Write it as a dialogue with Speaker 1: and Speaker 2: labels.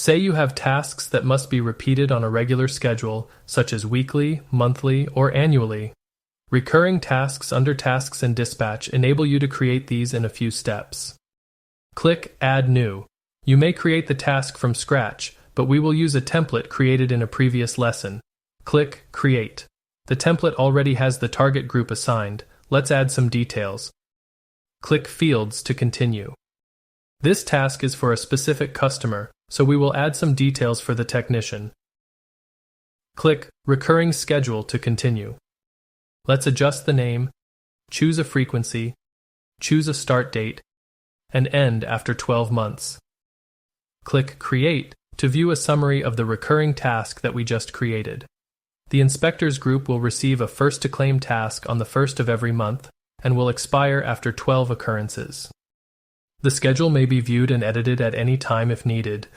Speaker 1: Say you have tasks that must be repeated on a regular schedule, such as weekly, monthly, or annually. Recurring tasks under Tasks in Dispatch enable you to create these in a few steps. Click Add New. You may create the task from scratch, but we will use a template created in a previous lesson. Click Create. The template already has the target group assigned. Let's add some details. Click Fields to continue. This task is for a specific customer, so we will add some details for the technician. Click Recurring Schedule to continue. Let's adjust the name, choose a frequency, choose a start date, and end after 12 months. Click Create to view a summary of the recurring task that we just created. The inspectors group will receive a first-to-claim task on the 1st of every month and will expire after 12 occurrences. The schedule may be viewed and edited at any time if needed,